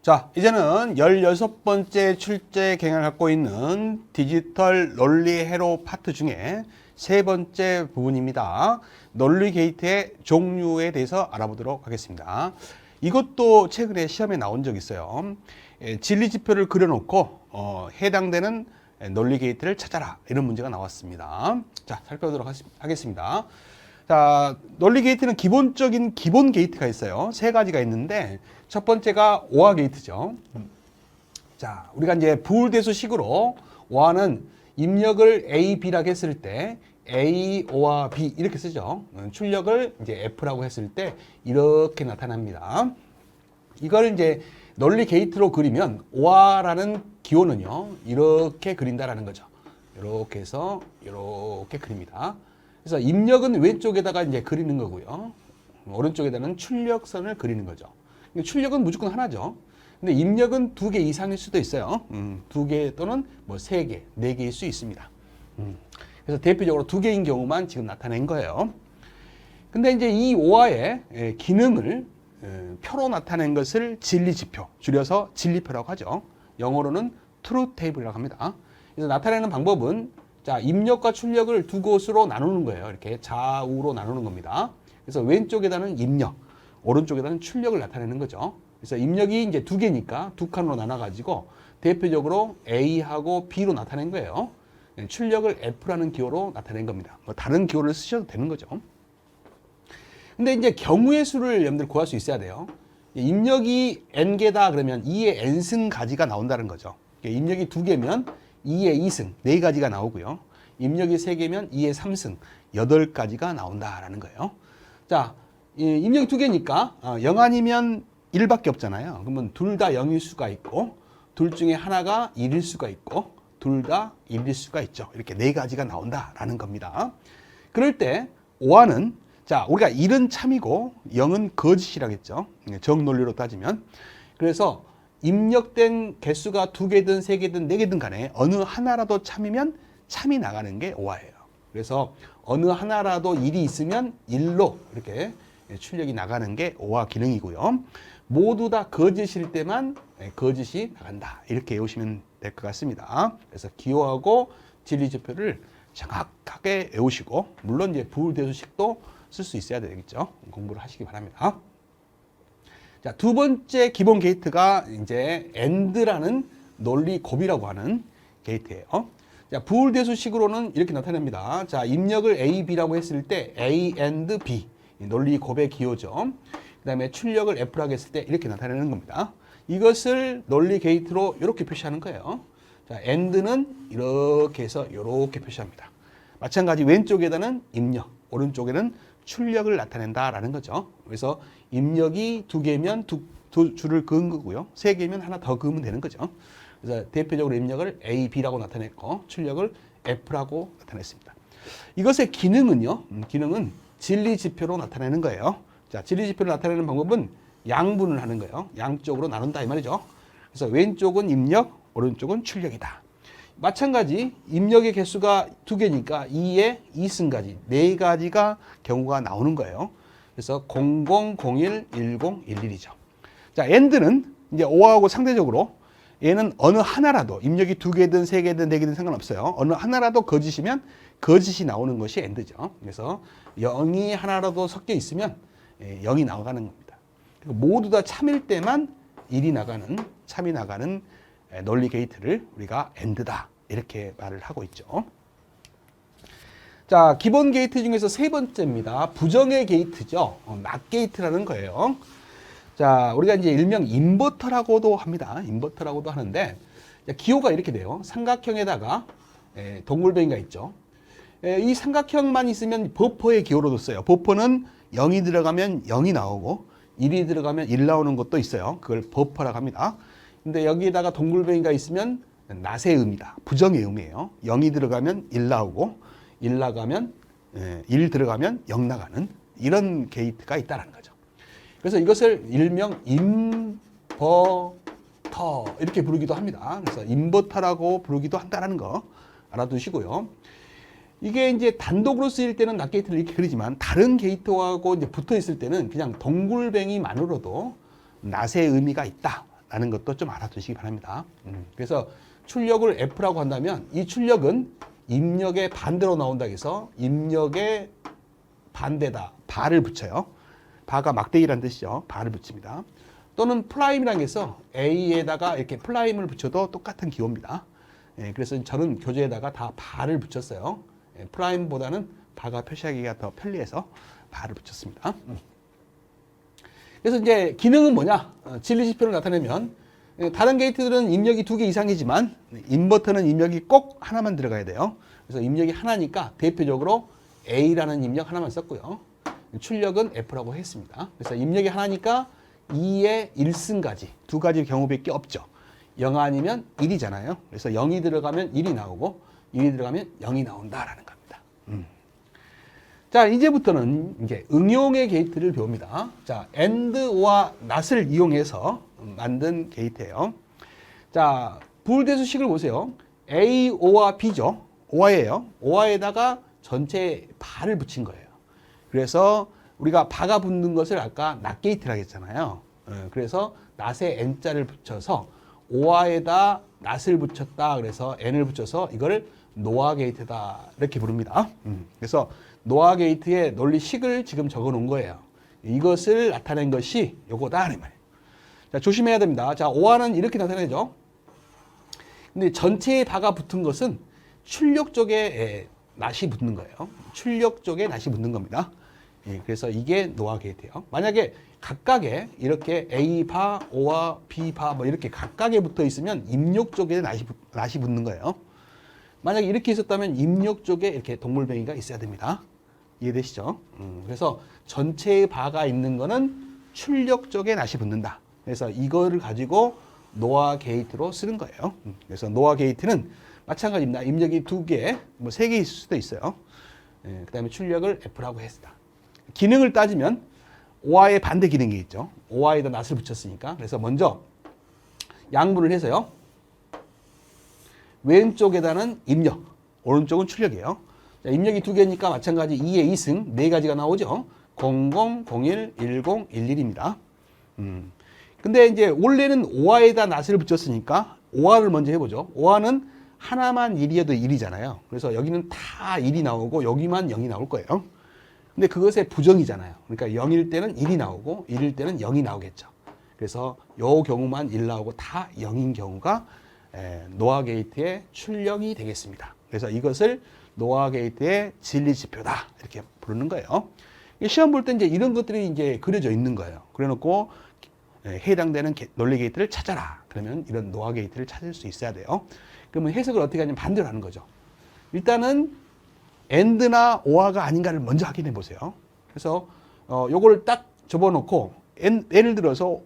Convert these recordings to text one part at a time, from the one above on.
자, 이제는 16번째 출제 경향을 갖고 있는 디지털 논리 회로 파트 중에 세 번째 부분입니다. 논리 게이트의 종류에 대해서 알아보도록 하겠습니다. 이것도 최근에 시험에 나온 적이 있어요. 진리 지표를 그려놓고 해당되는 논리 게이트를 찾아라, 이런 문제가 나왔습니다. 자, 살펴보도록 하겠습니다. 자, 논리 게이트는 기본적인 기본 게이트가 있어요. 세 가지가 있는데 첫 번째가 오화 게이트죠. 자, 우리가 이제 부울대수식으로 오화는 입력을 A, B라고 했을 때 A, O와 B 이렇게 쓰죠. 출력을 이제 F라고 했을 때 이렇게 나타납니다. 이걸 이제 논리 게이트로 그리면 오화라는 기호는요, 이렇게 그린다라는 거죠. 이렇게 해서 이렇게 그립니다. 그래서 입력은 왼쪽에다가 이제 그리는 거고요. 오른쪽에다는 출력선을 그리는 거죠. 출력은 무조건 하나죠. 근데 입력은 2개 이상일 수도 있어요. 2개 또는 뭐 3개, 4개일 수 있습니다. 그래서 대표적으로 2개인 경우만 지금 나타낸 거예요. 근데 이제 이 오화의 기능을 표로 나타낸 것을 진리지표, 줄여서 진리표라고 하죠. 영어로는 truth table이라고 합니다. 그래서 나타내는 방법은 자, 입력과 출력을 두 곳으로 나누는 거예요. 이렇게 좌우로 나누는 겁니다. 그래서 왼쪽에다는 입력, 오른쪽에다는 출력을 나타내는 거죠. 그래서 입력이 이제 2개니까 2칸으로 나눠가지고 대표적으로 A하고 B로 나타낸 거예요. 출력을 F라는 기호로 나타낸 겁니다. 뭐 다른 기호를 쓰셔도 되는 거죠. 근데 이제 경우의 수를 여러분들 구할 수 있어야 돼요. 입력이 N개다 그러면 2의 N승 가지가 나온다는 거죠. 입력이 2개면 2의 2승, 4가지가 나오고요. 입력이 3개면 2의 3승, 8가지가 나온다라는 거예요. 자, 입력이 2개니까 0 아니면 1밖에 없잖아요. 그러면 둘 다 0일 수가 있고, 둘 중에 하나가 1일 수가 있고, 둘 다 1일 수가 있죠. 이렇게 4가지가 나온다라는 겁니다. 그럴 때 오화는 자, 우리가 1은 참이고 0은 거짓이라고 했죠. 정논리로 따지면. 그래서 입력된 개수가 2개든 3개든 4개든 간에 어느 하나라도 참이면 참이 나가는 게 오화예요. 그래서 어느 하나라도 1이 있으면 1로 이렇게 출력이 나가는 게 오화 기능이고요. 모두 다 거짓일 때만 거짓이 나간다, 이렇게 외우시면 될 것 같습니다. 그래서 기호하고 진리지표를 정확하게 외우시고, 물론 이제 부울대수식도 쓸 수 있어야 되겠죠. 공부를 하시기 바랍니다. 자, 두 번째 기본 게이트가 이제 AND라는 논리 곱이라고 하는 게이트예요. 자, 부울대수식으로는 이렇게 나타냅니다. 자, 입력을 A, B라고 했을 때 A and B, 논리 곱의 기호죠. 그 다음에 출력을 F라고 했을 때 이렇게 나타내는 겁니다. 이것을 논리 게이트로 이렇게 표시하는 거예요. 자, AND는 이렇게 해서 이렇게 표시합니다. 마찬가지 왼쪽에다는 입력, 오른쪽에는 출력을 나타낸다라는 거죠. 그래서 입력이 2개면 두 줄을 그은 거고요. 3개면 하나 더 그으면 되는 거죠. 그래서 대표적으로 입력을 A, B라고 나타냈고 출력을 F라고 나타냈습니다. 이것의 기능은요. 기능은 진리지표로 나타내는 거예요. 자, 진리지표를 나타내는 방법은 양분을 하는 거예요. 양쪽으로 나눈다 이 말이죠. 그래서 왼쪽은 입력, 오른쪽은 출력이다. 마찬가지 입력의 개수가 2개니까 2의 2승까지 4가지가 경우가 나오는 거예요. 그래서 00, 01, 10, 11이죠. 자, AND는 이제 오화하고 상대적으로 얘는 어느 하나라도 입력이 2개든 3개든 4개든 상관없어요. 어느 하나라도 거짓이면 거짓이 나오는 것이 AND죠. 그래서 0이 하나라도 섞여 있으면 0이 나가는 겁니다. 모두 다 참일 때만 1이 나가는, 참이 나가는 논리 게이트를 우리가 AND다, 이렇게 말을 하고 있죠. 자, 기본 게이트 중에서 세 번째입니다. 부정의 게이트죠. 낫 게이트라는 거예요. 자, 우리가 이제 일명 인버터라고도 합니다. 인버터라고도 하는데, 기호가 이렇게 돼요. 삼각형에다가 동글뱅이가 있죠. 이 삼각형만 있으면 버퍼의 기호로 뒀어요. 버퍼는 0이 들어가면 0이 나오고 1이 들어가면 1 나오는 것도 있어요. 그걸 버퍼라고 합니다. 근데 여기에다가 동글뱅이가 있으면 낫의 의미다, 부정의 의미예요. 0이 들어가면 1 나오고 1 나가면 1 들어가면 0 나가는 이런 게이트가 있다는 거죠. 그래서 이것을 일명 인버터 이렇게 부르기도 합니다. 그래서 인버터라고 부르기도 한다는 거 알아두시고요. 이게 이제 단독으로 쓰일 때는 낫 게이트를 이렇게 그리지만 다른 게이트하고 이제 붙어 있을 때는 그냥 동글뱅이만으로도 낫의 의미가 있다, 라는 것도 좀 알아두시기 바랍니다. 그래서 출력을 F라고 한다면 이 출력은 입력의 반대로 나온다 해서 입력의 반대다. 바를 붙여요. 바가 막대기란 뜻이죠. 바를 붙입니다. 또는 프라임이라는 게 있어. A에다가 이렇게 프라임을 붙여도 똑같은 기호입니다. 예, 그래서 저는 교재에다가 다 바를 붙였어요. 예, 프라임보다는 바가 표시하기가 더 편리해서 바를 붙였습니다. 그래서 이제 기능은 뭐냐? 진리지표를 나타내면 다른 게이트들은 입력이 2개 이상이지만 인버터는 입력이 꼭 하나만 들어가야 돼요. 그래서 입력이 하나니까 대표적으로 A라는 입력 하나만 썼고요. 출력은 F라고 했습니다. 그래서 입력이 하나니까 2의 1승까지 두 가지 경우밖에 없죠. 0 아니면 1이잖아요. 그래서 0이 들어가면 1이 나오고 1이 들어가면 0이 나온다라는 겁니다. 자, 이제부터는 이제 응용의 게이트를 배웁니다. 자, AND와 NOT을 이용해서 만든 게이트예요. 자, 부울대수식을 보세요. A, O와 B죠. OR예요. OR에다가 전체 바를 붙인 거예요. 그래서 우리가 바가 붙는 것을 아까 NOT 게이트라고 했잖아요. 그래서 NOT에 N자를 붙여서 OR에다 NOT을 붙였다. 그래서 N을 붙여서 이걸 노아 게이트다. 이렇게 부릅니다. 그래서 노아 게이트의 논리식을 지금 적어 놓은 거예요. 이것을 나타낸 것이 요거다. 이 말이에요. 자, 조심해야 됩니다. 자, OR은 이렇게 나타내죠. 근데 전체에 바가 붙은 것은 출력 쪽에 NOT이 붙는 거예요. 출력 쪽에 NOT이 붙는 겁니다. 예, 그래서 이게 노아 게이트예요. 만약에 각각에 이렇게 A 바, O와 B 바 뭐 이렇게 각각에 붙어 있으면 입력 쪽에 NOT이 붙는 거예요. 만약에 이렇게 있었다면 입력 쪽에 이렇게 동물뱅이가 있어야 됩니다. 이해되시죠? 그래서 전체의 바가 있는 거는 출력 쪽에 NOT이 붙는다. 그래서 이거를 가지고 노아 게이트로 쓰는 거예요. 그래서 노아 게이트는 마찬가지입니다. 입력이 2개, 뭐 3개 있을 수도 있어요. 예, 그 다음에 출력을 F라고 했다. 기능을 따지면 OR의 반대 기능이 있죠. OR에다 NOT을 붙였으니까. 그래서 먼저 양분을 해서요. 왼쪽에다는 입력, 오른쪽은 출력이에요. 자, 입력이 2개니까 마찬가지 2의 2승, 4가지가 나오죠. 00, 01, 10, 11입니다. 근데 이제 원래는 OR에다 NOT을 붙였으니까 OR을 먼저 해보죠. OR는 하나만 1이어도 1이잖아요. 그래서 여기는 다 1이 나오고 여기만 0이 나올 거예요. 근데 그것의 부정이잖아요. 그러니까 0일 때는 1이 나오고 1일 때는 0이 나오겠죠. 그래서 요 경우만 1 나오고 다 0인 경우가 노아 게이트의 출력이 되겠습니다. 그래서 이것을 노아 게이트의 진리 지표다 이렇게 부르는 거예요. 시험 볼 때 이제 이런 것들이 이제 그려져 있는 거예요. 그래놓고 해당되는 논리 게이트를 찾아라. 그러면 이런 노아 게이트를 찾을 수 있어야 돼요. 그러면 해석을 어떻게 하냐면 반대로 하는 거죠. 일단은 AND나 OR가 아닌가를 먼저 확인해 보세요. 그래서 요걸 딱 접어놓고 예를 들어서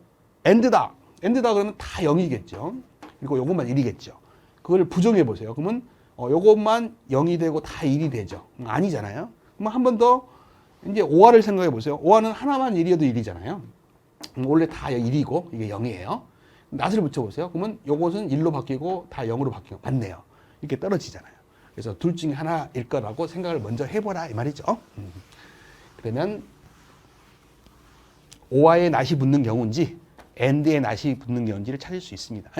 AND다. AND다 그러면 다 0이겠죠. 그리고 요것만 1이겠죠. 그걸 부정해 보세요. 그러면 요것만 0이 되고 다 1이 되죠. 아니잖아요. 그러면 한 번 더 이제 OR을 생각해 보세요. OR는 하나만 1이어도 1이잖아요. 원래 다 1이고 이게 0이에요. NOT을 붙여보세요. 그러면 요것은 1로 바뀌고 다 0으로 바뀌고 맞네요. 이렇게 떨어지잖아요. 그래서 둘 중에 하나일 거라고 생각을 먼저 해보라 이 말이죠. 그러면 OR에 NOT이 붙는 경우인지 AND에 NOT이 붙는 경우인지를 찾을 수 있습니다.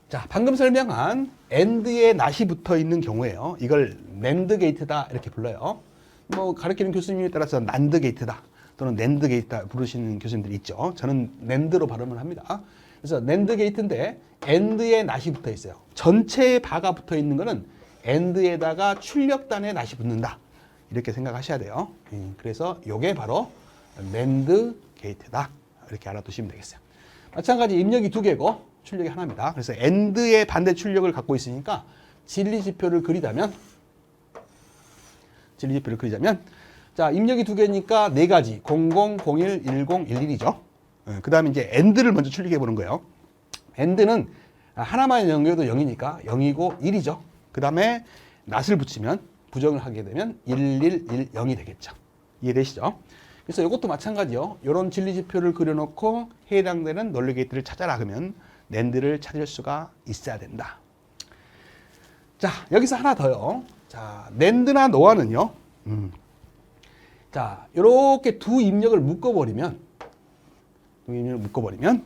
자, 방금 설명한 AND에 NOT이 붙어 있는 경우에요. 이걸 NAND 게이트다 이렇게 불러요. 뭐 가르치는 교수님에 따라서 NAND 게이트다 또는 NAND 게이트다 부르시는 교수님들이 있죠. 저는 NAND로 발음을 합니다. 그래서 NAND 게이트인데 AND에 NOT이 붙어 있어요. 전체에 바가 붙어 있는 거는 AND에다가 출력단에 NOT이 붙는다. 이렇게 생각하셔야 돼요. 그래서 이게 바로 NAND 게이트다. 이렇게 알아두시면 되겠어요. 마찬가지 입력이 2개고 출력이 하나입니다. 그래서 AND의 반대 출력을 갖고 있으니까 진리지표를 그리자면 자, 입력이 2개니까 4가지 00, 01, 10, 11이죠. 그 다음에 이제 AND를 먼저 출력해 보는 거예요. AND는 하나만 0이어도 0이니까 0이고 1이죠. 그 다음에 NOT을 붙이면 부정을 하게 되면 11110이 되겠죠. 이해되시죠? 그래서 이것도 마찬가지요. 이런 진리지표를 그려놓고 해당되는 논리 게이트를 찾아라 그러면 NAND를 찾을 수가 있어야 된다. 자, 여기서 하나 더요. 자, NAND나 노아는요. 자, 이렇게 두 입력을 묶어버리면 두 입력을 묶어버리면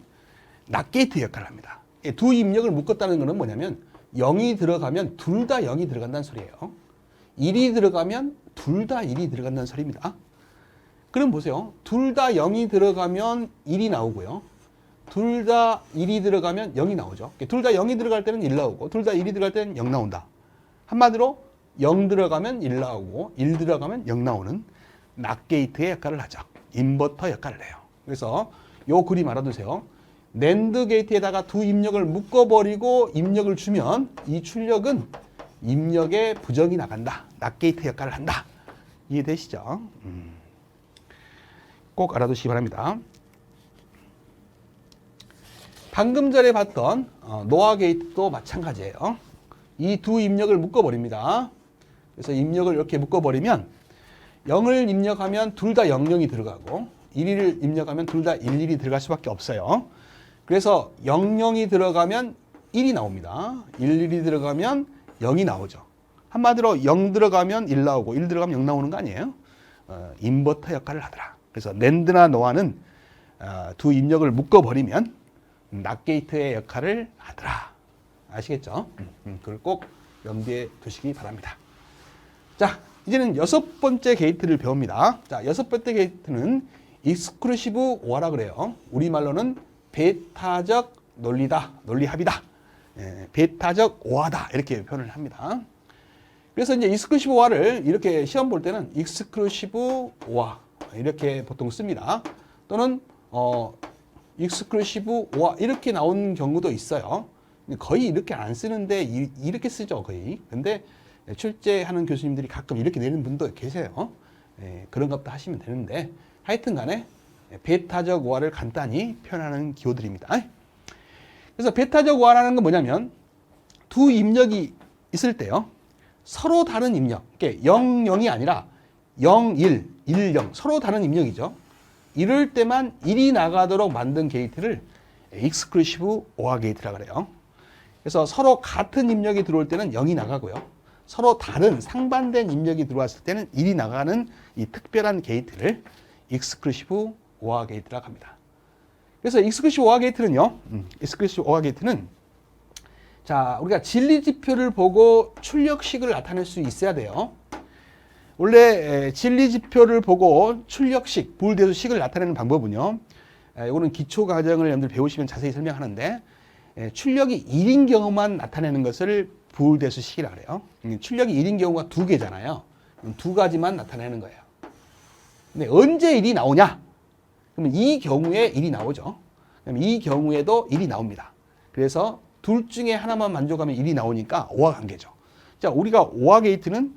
낫 게이트 역할을 합니다. 두 입력을 묶었다는 것은 뭐냐면 0이 들어가면 둘 다 0이 들어간다는 소리예요. 1이 들어가면 둘 다 1이 들어간다는 소리입니다. 그럼 보세요. 둘 다 0이 들어가면 1이 나오고요. 둘 다 1이 들어가면 0이 나오죠. 둘 다 0이 들어갈 때는 1 나오고 둘 다 1이 들어갈 때는 0 나온다. 한마디로 0 들어가면 1 나오고 1 들어가면 0 나오는 낫 게이트의 역할을 하죠. 인버터 역할을 해요. 그래서 요 그림 알아두세요. 낸드 게이트에다가 두 입력을 묶어버리고 입력을 주면 이 출력은 입력에 부정이 나간다. 낫 게이트 역할을 한다. 이해되시죠? 꼭 알아두시기 바랍니다. 방금 전에 봤던 노아 게이트도 마찬가지예요. 이 두 입력을 묶어버립니다. 그래서 입력을 이렇게 묶어버리면 0을 입력하면 둘 다 00이 들어가고 1을 입력하면 둘 다 11이 들어갈 수밖에 없어요. 그래서 00이 들어가면 1이 나옵니다. 11이 들어가면 0이 나오죠. 한마디로 0 들어가면 1 나오고 1 들어가면 0 나오는 거 아니에요? 인버터 역할을 하더라. 그래서 낸드나 노아는 두 입력을 묶어버리면 낫 게이트의 역할을 하더라. 아시겠죠? 그걸 꼭 염두에 두시기 바랍니다. 자, 이제는 6번째 게이트를 배웁니다. 자, 6번째 게이트는 익스클루시브 오아라 그래요. 우리말로는 배타적 논리다, 논리합이다. 배타적 오아다 이렇게 표현을 합니다. 그래서 이제 익스클루시브 오아를 이렇게 시험 볼 때는 익스클루시브 오아 이렇게 보통 씁니다. 또는 익스클루시브 오아 이렇게 나온 경우도 있어요. 거의 이렇게 안 쓰는데 이렇게 쓰죠, 거의. 근데 출제하는 교수님들이 가끔 이렇게 내는 분도 계세요. 그런 것도 하시면 되는데 하여튼 간에 배타적 오아를 간단히 표현하는 기호들입니다. 그래서 배타적 오아라는 건 뭐냐면 두 입력이 있을 때요. 서로 다른 입력, 그러니까 0, 0이 아니라 0, 1, 1, 0 서로 다른 입력이죠. 이럴 때만 1이 나가도록 만든 게이트를 익스클루시브 오아 게이트라고 그래요. 그래서 서로 같은 입력이 들어올 때는 0이 나가고요. 서로 다른 상반된 입력이 들어왔을 때는 1이 나가는 이 특별한 게이트를 익스클루시브 오아 게이트라고 합니다. 그래서 익스클루시브 오아 게이트는요. 익스클루시브 오아 게이트는 자, 우리가 진리 지표를 보고 출력식을 나타낼 수 있어야 돼요. 원래 진리 지표를 보고 출력식, 부울대수식을 나타내는 방법은요. 이거는 기초 과정을 여러분들 배우시면 자세히 설명하는데 출력이 1인 경우만 나타내는 것을 부울대수식이라고 그래요. 출력이 1인 경우가 두 개잖아요. 두 가지만 나타내는 거예요. 근데 언제 1이 나오냐? 그러면 이 경우에 1이 나오죠. 그럼 이 경우에도 1이 나옵니다. 그래서 둘 중에 하나만 만족하면 1이 나오니까 오아 관계죠. 자, 우리가 오아 게이트는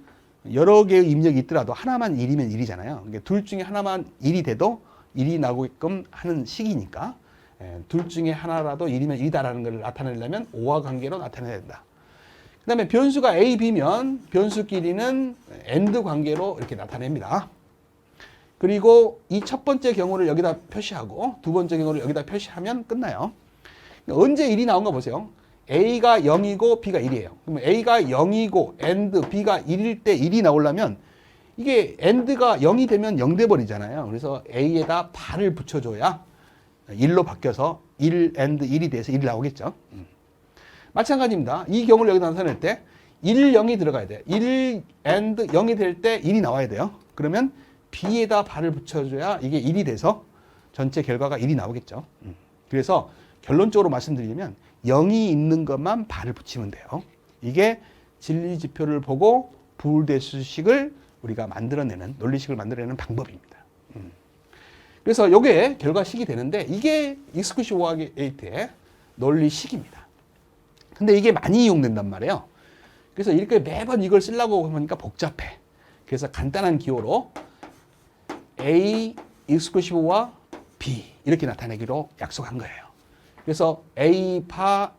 여러 개의 입력이 있더라도 하나만 1이면 1이잖아요. 그러니까 둘 중에 하나만 1이 돼도 1이 나오게끔 하는 식이니까 둘 중에 하나라도 1이면 1이다라는 걸 나타내려면 오아 관계로 나타내야 된다. 그 다음에 변수가 A, B면 변수끼리는 AND 관계로 이렇게 나타냅니다. 그리고 이 첫 번째 경우를 여기다 표시하고 두 번째 경우를 여기다 표시하면 끝나요. 언제 1이 나온가 보세요. A가 0이고 B가 1이에요. 그러면 A가 0이고 AND B가 1일 때 1이 나오려면 이게 AND가 0이 되면 0 돼버리잖아요. 그래서 A에다 발을 붙여줘야 1로 바뀌어서 1 AND 1이 돼서 1이 나오겠죠. 마찬가지입니다. 이 경우를 여기다 나타낼 때 1, 0이 들어가야 돼요. 1 AND 0이 될 때 1이 나와야 돼요. 그러면 B에다 발을 붙여줘야 이게 1이 돼서 전체 결과가 1이 나오겠죠. 그래서 결론적으로 말씀드리면 0이 있는 것만 발을 붙이면 돼요. 이게 진리지표를 보고 부울대수식을 우리가 만들어내는, 논리식을 만들어내는 방법입니다. 그래서 이게 결과식이 되는데 이게 익스클루시브 오아 게이트의 논리식입니다. 근데 이게 많이 이용된단 말이에요. 그래서 이렇게 매번 이걸 쓰려고 하니까 복잡해. 그래서 간단한 기호로 A 익스클루시브와 B 이렇게 나타내기로 약속한 거예요. 그래서 A 바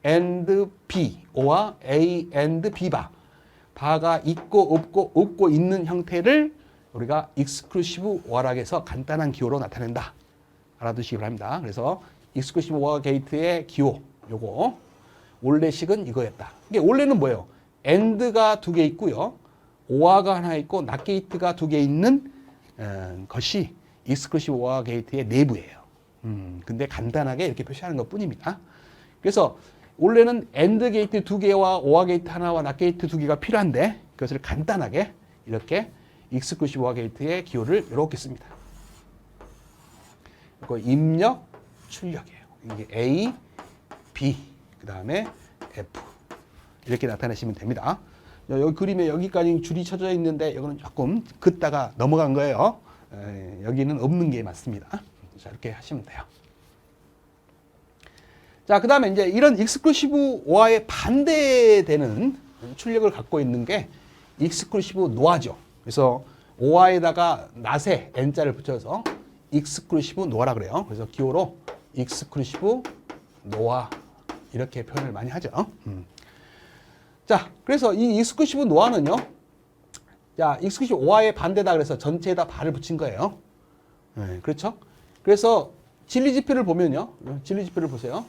and B 오와 A and B 바가 있고 없고 있는 형태를 우리가 익스클루시브 오아락에서 간단한 기호로 나타낸다. 알아두시기 바랍니다. 그래서 익스클루시브 오아 게이트의 기호 요거 원래식은 이거였다. 이게 원래는 뭐예요? AND가 두 개 있고요. 오아가 하나 있고 낫 게이트가 두 개 있는 것이 익스클루시브 오아 게이트의 내부예요. 근데 간단하게 이렇게 표시하는 것 뿐입니다. 그래서 원래는 AND 게이트 2개와 OR 게이트 하나와 NOT 게이트 2개가 필요한데 그것을 간단하게 이렇게 익스클루시브 OR 게이트의 기호를 이렇게 씁니다. 그리고 입력, 출력이에요. 이게 A, B, 그 다음에 F 이렇게 나타내시면 됩니다. 여기 그림에 여기까지 줄이 쳐져 있는데 이거는 조금 긋다가 넘어간 거예요. 여기는 없는 게 맞습니다. 자, 이렇게 하시면 돼요. 자, 그 다음에 이제 이런 익스클루시브 OR에 반대되는 출력을 갖고 있는 게 익스클루시브 노아죠. 그래서 OR에다가 not에 n자를 붙여서 익스클루시브 노아라 그래요. 그래서 기호로 익스클루시브 노아 이렇게 표현을 많이 하죠. 자, 그래서 이 익스클루시브 노아는요. 자, 익스클루시브 OR의 반대다 그래서 전체에다 발을 붙인 거예요. 네, 그렇죠? 그래서 진리지표를 보면요. 진리지표를 보세요.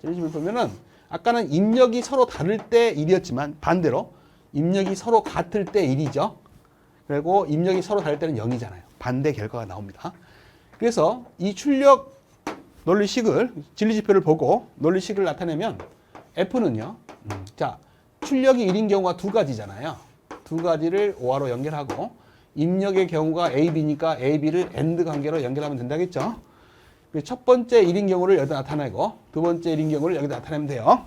진리지표를 보면은 아까는 입력이 서로 다를 때 1이었지만 반대로 입력이 서로 같을 때 1이죠. 그리고 입력이 서로 다를 때는 0이잖아요. 반대 결과가 나옵니다. 그래서 이 출력 논리식을 진리지표를 보고 논리식을 나타내면 F는요. 자, 출력이 1인 경우가 두 가지잖아요. 두 가지를 OR로 연결하고 입력의 경우가 A, B니까 A, B를 AND 관계로 연결하면 된다겠죠. 첫 번째 1인 경우를 여기다 나타내고 두 번째 1인 경우를 여기다 나타내면 돼요.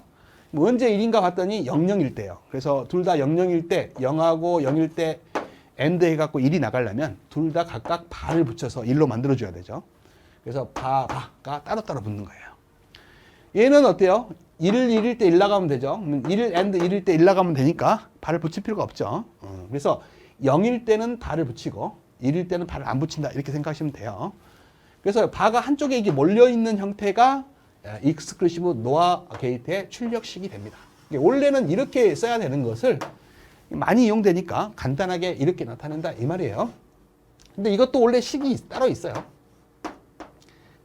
뭐 언제 1인가 봤더니 00일 때요. 그래서 둘 다 00일 때 0하고 0일 때 AND 해갖고 1이 나가려면 둘 다 각각 발을 붙여서 1로 만들어줘야 되죠. 그래서 바가 따로따로 붙는 거예요. 얘는 어때요? 1일 때 1 나가면 되죠. 1일 AND 1일 때 1 나가면 되니까 발을 붙일 필요가 없죠. 그래서 0일 때는 발을 붙이고 1일 때는 발을 안 붙인다 이렇게 생각하시면 돼요. 그래서 바가 한쪽에 이게 몰려있는 형태가 익스클루시브 노아 게이트의 출력식이 됩니다. 원래는 이렇게 써야 되는 것을 많이 이용되니까 간단하게 이렇게 나타낸다 이 말이에요. 근데 이것도 원래 식이 따로 있어요.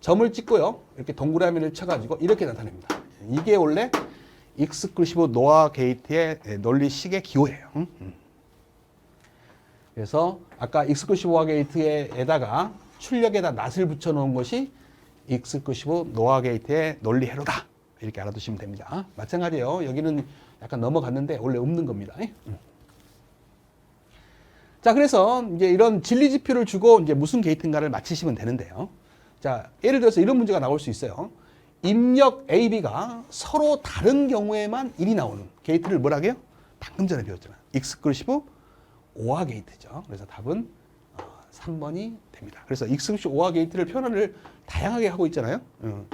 점을 찍고요. 이렇게 동그라미를 쳐가지고 이렇게 나타냅니다. 이게 원래 익스클루시브 노아 게이트의 논리식의 기호예요. 그래서 아까 익스클루시브 노아 게이트에다가 출력에다 not을 붙여놓은 것이 익스클루시브 노아 게이트의 논리 회로다. 이렇게 알아두시면 됩니다. 마찬가지예요. 여기는 약간 넘어갔는데 원래 없는 겁니다. 자, 그래서 이제 이런 진리지표를 주고 이제 무슨 게이트인가를 맞히시면 되는데요. 자, 예를 들어서 이런 문제가 나올 수 있어요. 입력 A, B가 서로 다른 경우에만 1이 나오는 게이트를 뭐라고 해요? 방금 전에 배웠잖아요. 익스클루시브 OR 게이트죠. 그래서 답은 3번이 됩니다. 그래서 익스클루시브 OR 게이트를 표현을 다양하게 하고 있잖아요.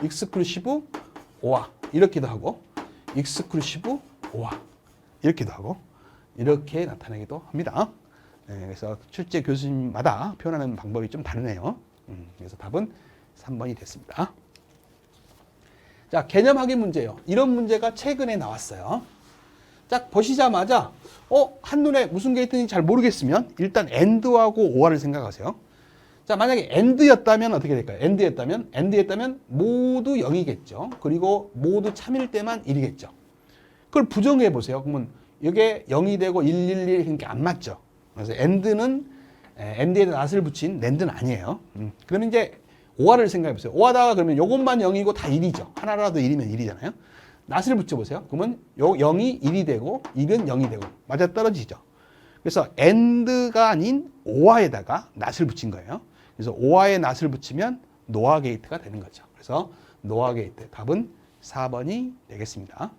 익스클루시브 OR 이렇게도 하고 익스클루시브 OR 이렇게도 하고 이렇게 나타내기도 합니다. 그래서 출제 교수님마다 표현하는 방법이 좀 다르네요. 그래서 답은 3번이 됐습니다. 자, 개념 확인 문제예요. 이런 문제가 최근에 나왔어요. 딱 보시자마자 한눈에 무슨 게이트인지 잘 모르겠으면 일단 AND하고 OR을 생각하세요. 자, 만약에 AND였다면 어떻게 될까요? AND였다면 모두 0이겠죠. 그리고 모두 참일 때만 1이겠죠. 그걸 부정해 보세요. 그러면 이게 0이 되고 111 이렇게 안 맞죠. 그래서 AND는 AND에다 not을 붙인 NAND는 아니에요. 그러면 이제 OR을 생각해 보세요. OR다가 그러면 요것만 0이고 다 1이죠. 하나라도 1이면 1이잖아요. not을 붙여보세요. 그러면 요 0이 1이 되고 1은 0이 되고 맞아 떨어지죠. 그래서 AND가 아닌 OR에다가 not을 붙인 거예요. 그래서 OR에 not을 붙이면 노아 게이트가 되는 거죠. 그래서 노아 게이트 답은 4번이 되겠습니다.